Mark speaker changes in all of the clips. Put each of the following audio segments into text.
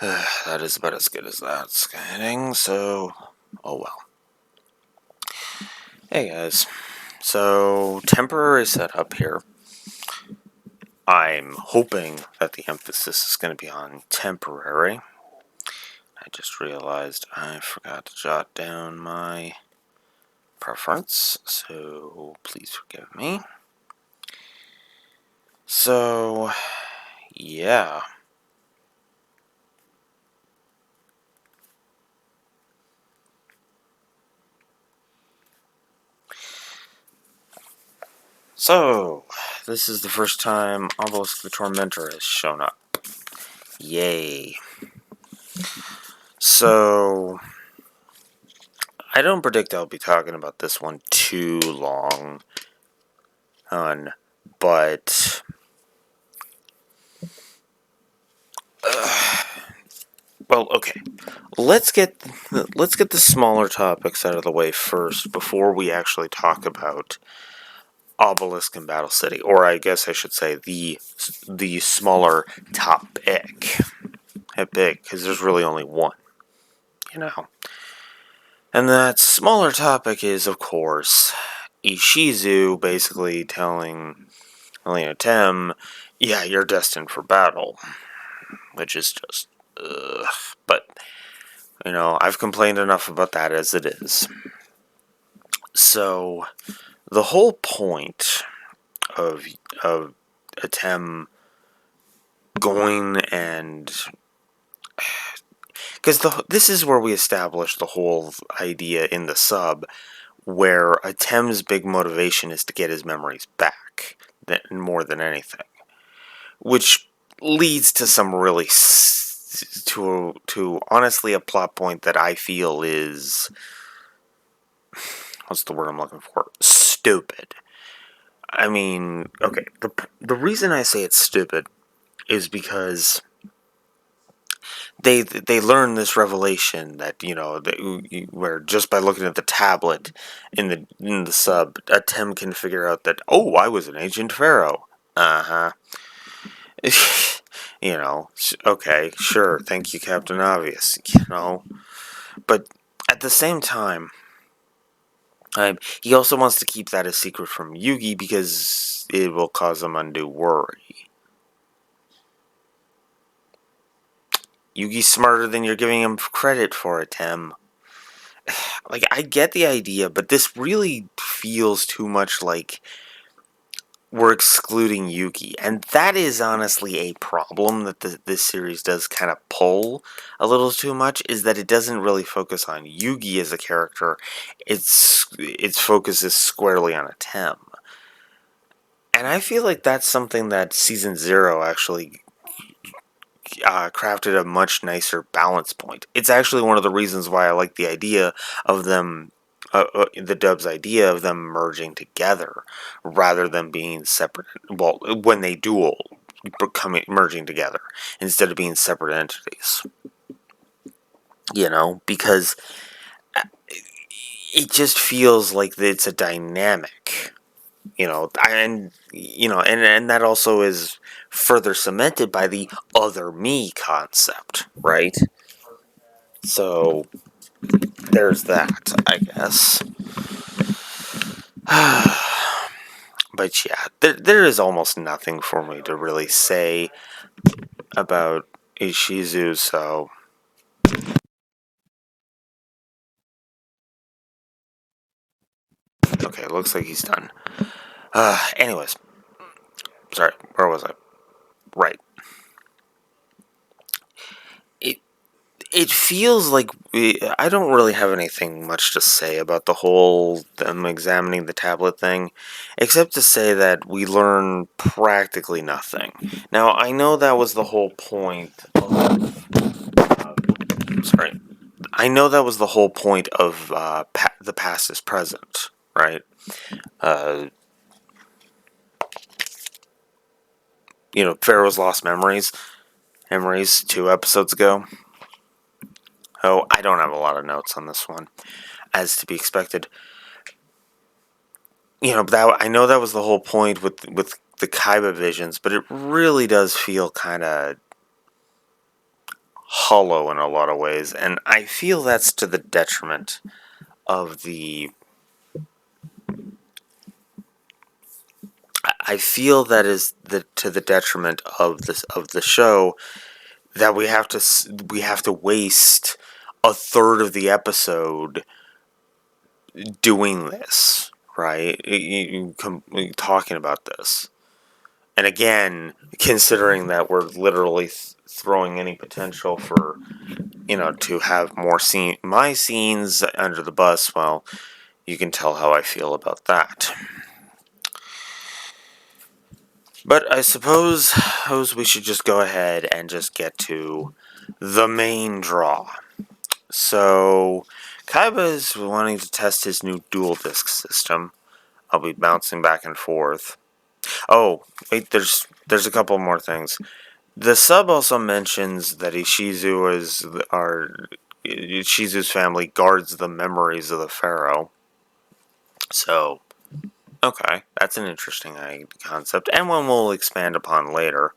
Speaker 1: That is about as good as that's getting, so, oh well. Hey guys, so temporary setup here. I'm hoping that the emphasis is going to be on temporary. I just realized I forgot to jot down my preference, so please forgive me. So, yeah. So, this is the first time Obelisk the Tormentor has shown up. Yay. So, I don't predict I'll be talking about this one too long, but well, okay. Let's get the smaller topics out of the way first before we actually talk about Obelisk and Battle City, or I guess I should say the smaller topic. Big, because there's really only one, you know. And that smaller topic is, of course, Ishizu basically telling Tem, yeah, you're destined for battle, which is just, ugh. But, I've complained enough about that as it is. So, the whole point of Tem going and... Because this is where we establish the whole idea in the sub, where Tem's big motivation is to get his memories back, more than anything. Which leads to some really... to honestly a plot point that I feel is... What's the word I'm looking for? Stupid. I mean, okay, the reason I say it's stupid is because they learn this revelation that, where just by looking at the tablet in the sub, a Tem can figure out that, oh, I was an ancient pharaoh. Uh-huh. Okay, sure, thank you, Captain Obvious, But at the same time, he also wants to keep that a secret from Yugi because it will cause him undue worry. Yugi's smarter than you're giving him credit for it, Tem. Like, I get the idea, but this really feels too much like we're excluding Yugi. And that is honestly a problem that this series does kind of pull a little too much, is that it doesn't really focus on Yugi as a character. Its focus is squarely on a Tem. And I feel like that's something that Season 0 actually crafted a much nicer balance point. It's actually one of the reasons why I like the idea of them, the dub's idea of them merging together rather than being separate. Well, when they duel, merging together instead of being separate entities. Because it just feels like it's a dynamic. And that also is further cemented by the other me concept, right? So there's that, I guess. But yeah, there is almost nothing for me to really say about Ishizu, so... Okay, looks like he's done. Anyways. Sorry, where was I? Right. It feels like I don't really have anything much to say about the whole them examining the tablet thing, except to say that we learn practically nothing. Now, I know that was the whole point of... sorry. I know that was the whole point of the past is present, right? Pharaoh's Lost Memories 2 episodes ago. Oh, I don't have a lot of notes on this one, as to be expected. I know that was the whole point with the Kaiba visions, but it really does feel kind of hollow in a lot of ways, and I feel that's to the detriment of the. I feel that is to the detriment of the show, that we have to waste a third of the episode doing this, right? Talking about this. And again, considering that we're literally throwing any potential for, to have more my scenes under the bus, well, you can tell how I feel about that. But I suppose we should just go ahead and just get to the main draw. So, Kaiba is wanting to test his new dual disc system. I'll be bouncing back and forth. Oh, wait, there's a couple more things. The sub also mentions that Ishizu's family guards the memories of the pharaoh. So, okay, that's an interesting concept, and one we'll expand upon later.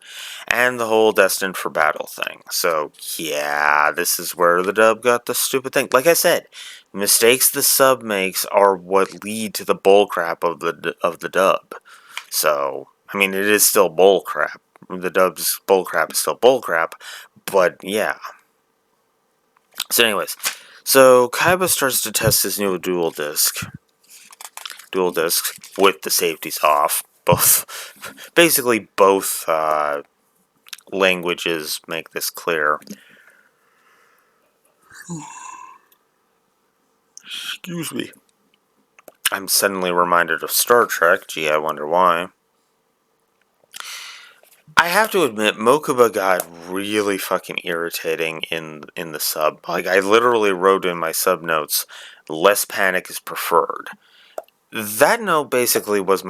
Speaker 1: And the whole destined for battle thing. So, yeah, this is where the dub got the stupid thing. Like I said, mistakes the sub makes are what lead to the bullcrap of the dub. So, I mean, it is still bullcrap. The dub's bullcrap is still bullcrap, but yeah. So, anyways, Kaiba starts to test his new dual discs with the safeties off. Basically both languages make this clear. Excuse me. I'm suddenly reminded of Star Trek. Gee, I wonder why. I have to admit, Mokuba got really fucking irritating in the sub. Like, I literally wrote in my sub notes, "Less panic is preferred." That note basically it was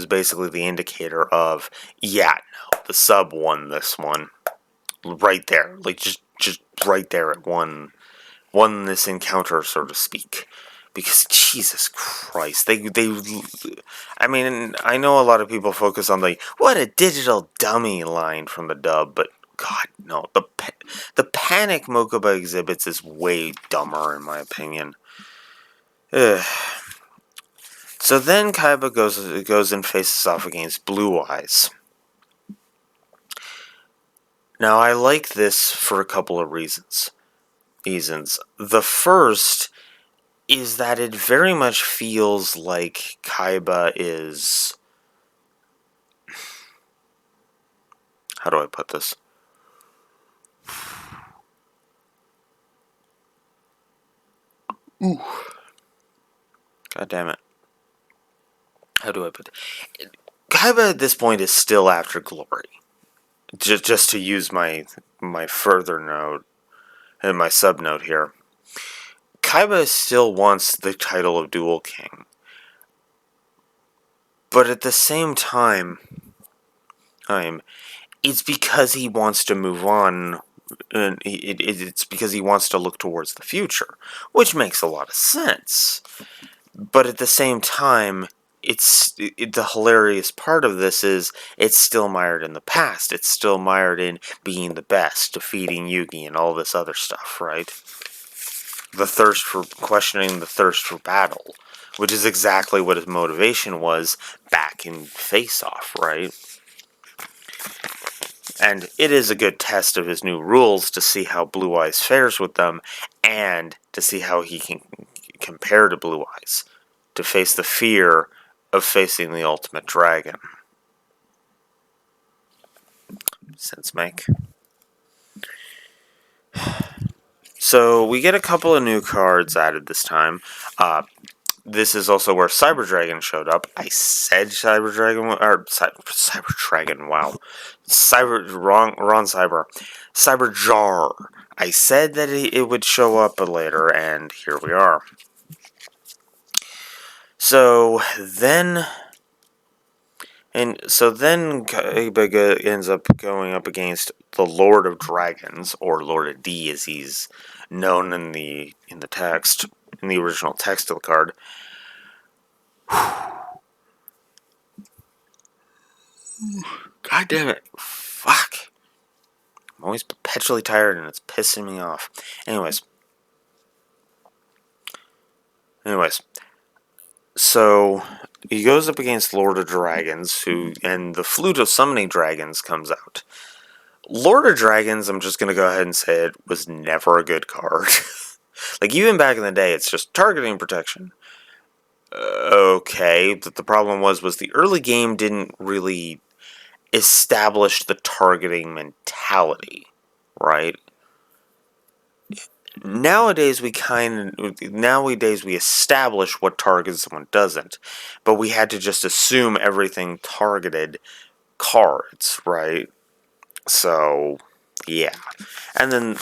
Speaker 1: basically the indicator of, yeah, no, the sub won this one. Right there. Like, just right there, it won this encounter, so to speak. Because Jesus Christ, I mean, I know a lot of people focus on the "what a digital dummy" line from the dub, but God, no, the panic Mokuba exhibits is way dumber in my opinion. Ugh. So then Kaiba goes and faces off against Blue Eyes. Now I like this for a couple of reasons. The first is that it very much feels like Kaiba is... How do I put this? Ooh. God damn it. How do I put it? Kaiba at this point is still after glory. Just to use my further note and my sub note here. Kaiba still wants the title of Duel King. But at the same time, it's because he wants to move on, and it's because he wants to look towards the future, which makes a lot of sense. But at the same time, the hilarious part of this is it's still mired in the past. It's still mired in being the best, defeating Yugi, and all this other stuff, right? Questioning the thirst for battle, which is exactly what his motivation was back in Face Off, right? And it is a good test of his new rules to see how Blue Eyes fares with them, and to see how he can compare to Blue Eyes, to face the fear of facing the ultimate dragon. Sense make. So we get a couple of new cards added this time. This is also where Cyber Dragon showed up. I said Cyber Dragon, or Cyber Dragon. Wow, wrong Cyber. Cyber Jar. I said that it would show up later, and here we are. So then Kaiba ends up going up against the Lord of Dragons, or Lord of D as he's known in the text, in the original text of the card. God damn it. Fuck. I'm always perpetually tired and it's pissing me off. Anyways. So he goes up against Lord of Dragons, and the Flute of Summoning Dragons comes out. Lord of Dragons, I'm just gonna go ahead and say it, was never a good card. Like, even back in the day, it's just targeting protection. Okay, but the problem was the early game didn't really establish the targeting mentality, right? Nowadays we establish what targets someone doesn't, but we had to just assume everything targeted cards, right? So, yeah. And then,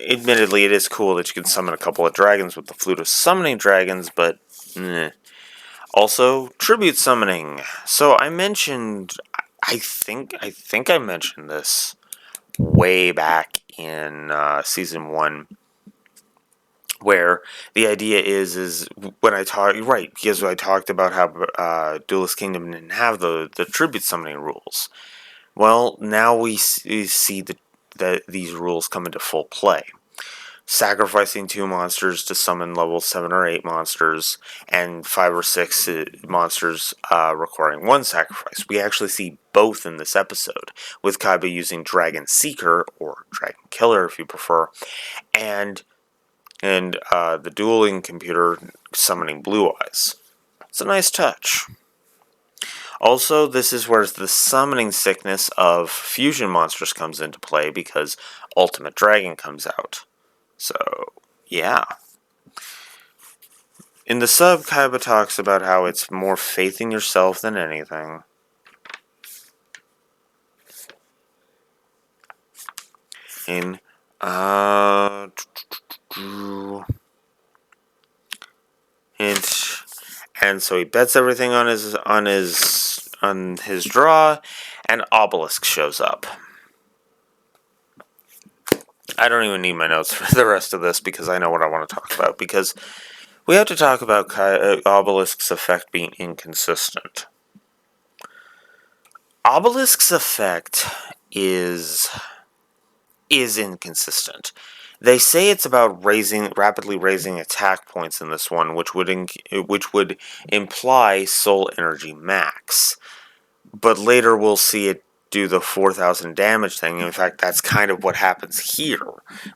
Speaker 1: admittedly, it is cool that you can summon a couple of dragons with the Flute of Summoning Dragons, but also tribute summoning. So I mentioned, I think I mentioned this way back in season 1, where the idea is when I talk, right, because I talked about how Duelist Kingdom didn't have the tribute summoning rules. Well, now we see that these rules come into full play. Sacrificing 2 monsters to summon level 7 or 8 monsters, and 5 or 6 monsters requiring 1 sacrifice. We actually see both in this episode, with Kaiba using Dragon Seeker, or Dragon Killer if you prefer, and the dueling computer summoning Blue Eyes. It's a nice touch. Also, this is where the summoning sickness of fusion monsters comes into play, because Ultimate Dragon comes out. So, yeah. In the sub, Kaiba talks about how it's more faith in yourself than anything. In, and so he bets everything on his draw, and Obelisk shows up. I don't even need my notes for the rest of this, because I know what I want to talk about, because we have to talk about Obelisk's effect being inconsistent. Obelisk's effect is inconsistent. They say it's about rapidly raising attack points in this one, which would imply soul energy max. But later we'll see it do the 4,000 damage thing. In fact, that's kind of what happens here,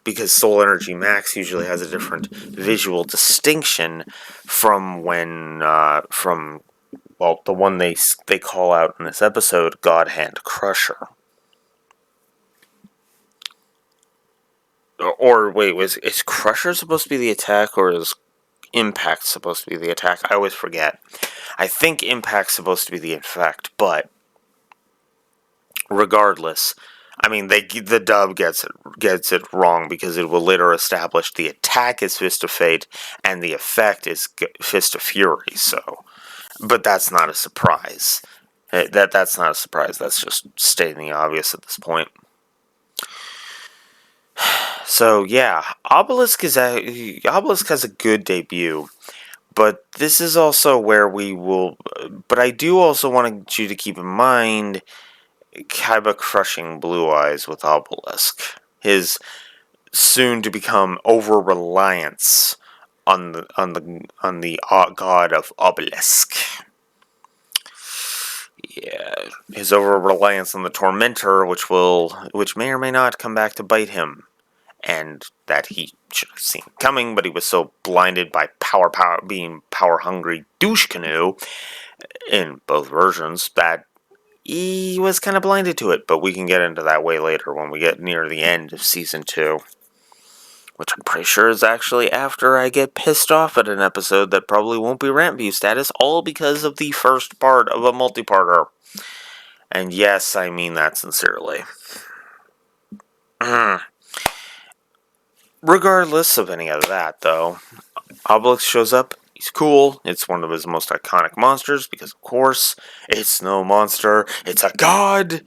Speaker 1: because soul energy max usually has a different visual distinction from the one they call out in this episode, God Hand Crusher. Or wait, is Crusher supposed to be the attack, or is Impact supposed to be the attack? I always forget. I think Impact's supposed to be the effect, but regardless, I mean, the dub gets it wrong, because it will later establish the attack is Fist of Fate and the effect is Fist of Fury. So, but that's not a surprise. That's not a surprise. That's just stating the obvious at this point. So yeah, Obelisk has a good debut, but this is also where we will. But I do also want you to keep in mind Kaiba crushing Blue Eyes with Obelisk, his soon to become over reliance on the god of Obelisk. Yeah, his over reliance on the Tormentor, which may or may not come back to bite him, and that he should have seen coming, but he was so blinded by being power hungry douche canoe in both versions that he was kind of blinded to it. But we can get into that way later when we get near the end of season 2, which I'm pretty sure is actually after I get pissed off at an episode that probably won't be rant view status, all because of the first part of a multi-parter. And yes, I mean that sincerely. Regardless of any of that, though, Obelisk shows up. He's cool. It's one of his most iconic monsters, because, of course, it's no monster. It's a god.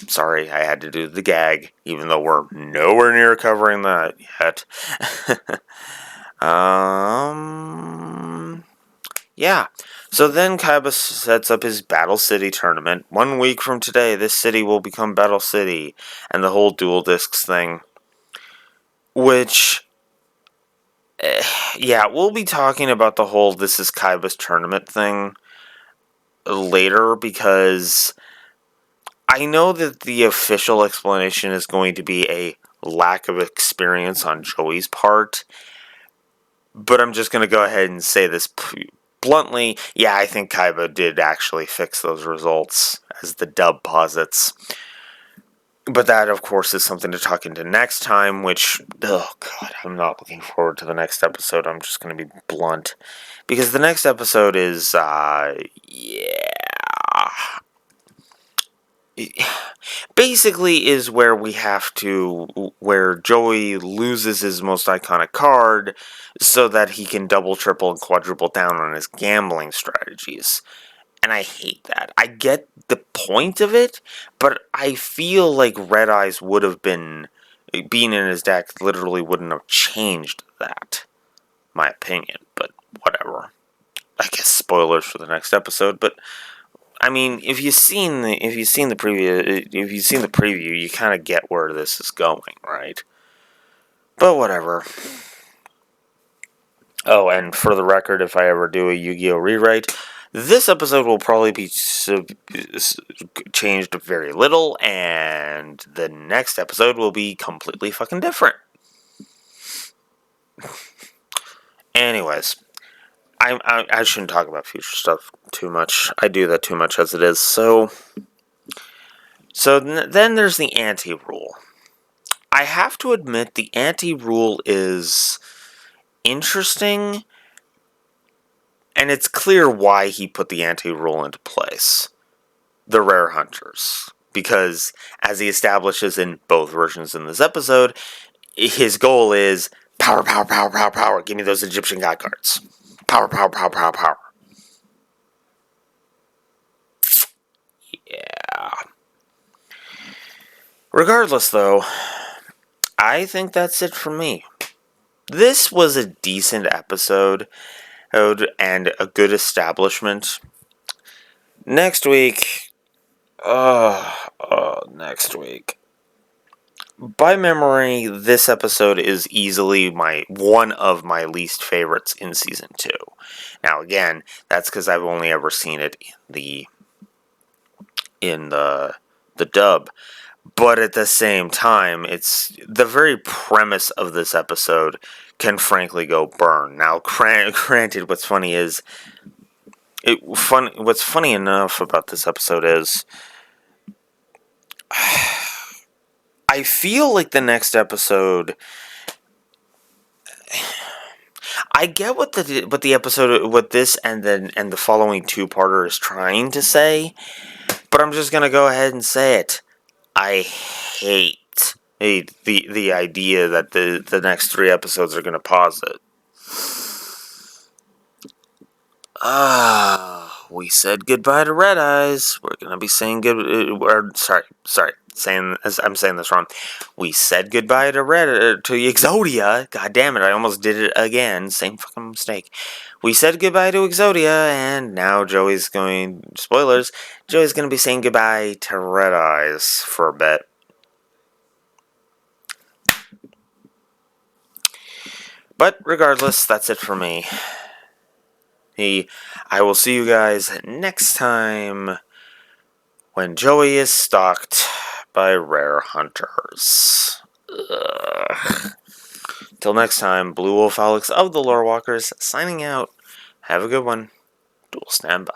Speaker 1: Sorry, I had to do the gag, even though we're nowhere near covering that yet. Yeah. So then Kaiba sets up his Battle City tournament. 1 week from today, this city will become Battle City. And the whole Duel Discs thing. Which, yeah, we'll be talking about the whole this is Kaiba's tournament thing later, because I know that the official explanation is going to be a lack of experience on Joey's part, but I'm just going to go ahead and say this bluntly. Yeah, I think Kaiba did actually fix those results, as the dub posits. But that, of course, is something to talk into next time, which, oh god, I'm not looking forward to the next episode. I'm just going to be blunt. Because the next episode is, yeah. Basically is where where Joey loses his most iconic card so that he can double, triple, and quadruple down on his gambling strategies. And I hate that. I get the point of it, but I feel like Red Eyes would have being in his deck literally wouldn't have changed that. My opinion, but whatever. I guess spoilers for the next episode, but I mean, if you've seen the preview, you kind of get where this is going, right? But whatever. Oh, and for the record, if I ever do a Yu-Gi-Oh rewrite, this episode will probably be changed very little, and the next episode will be completely fucking different. Anyways, I shouldn't talk about future stuff too much. I do that too much as it is. So then there's the anti-rule. I have to admit the anti-rule is interesting, and it's clear why he put the anti-rule into place. The rare hunters. Because, as he establishes in both versions in this episode, his goal is power, power, power, power, power. Give me those Egyptian god cards. Power, power, power, power, power. Yeah. Regardless, though, I think that's it for me. This was a decent episode and a good establishment. Next week, next week. By memory, this episode is easily one of my least favorites in season 2. Now, again, that's because I've only ever seen it in the dub. But at the same time, it's the very premise of this episode can frankly go burn. Now, granted, what's funny is what's funny enough about this episode is I feel like the next episode, I get what this and the following two-parter is trying to say, but I'm just gonna go ahead and say it. I hate the idea that the next 3 episodes are gonna pause it. We said goodbye to Red Eyes. We're gonna be saying I'm saying this wrong. We said goodbye to Exodia. God damn it! I almost did it again. Same fucking mistake. We said goodbye to Exodia, and now Joey's going. Spoilers. Joey's gonna be saying goodbye to Red Eyes for a bit. But regardless, that's it for me. I will see you guys next time when Joey is stalked by rare hunters. Till next time, Blue Wolf Alex of the Lore Walkers signing out. Have a good one. Duel standby.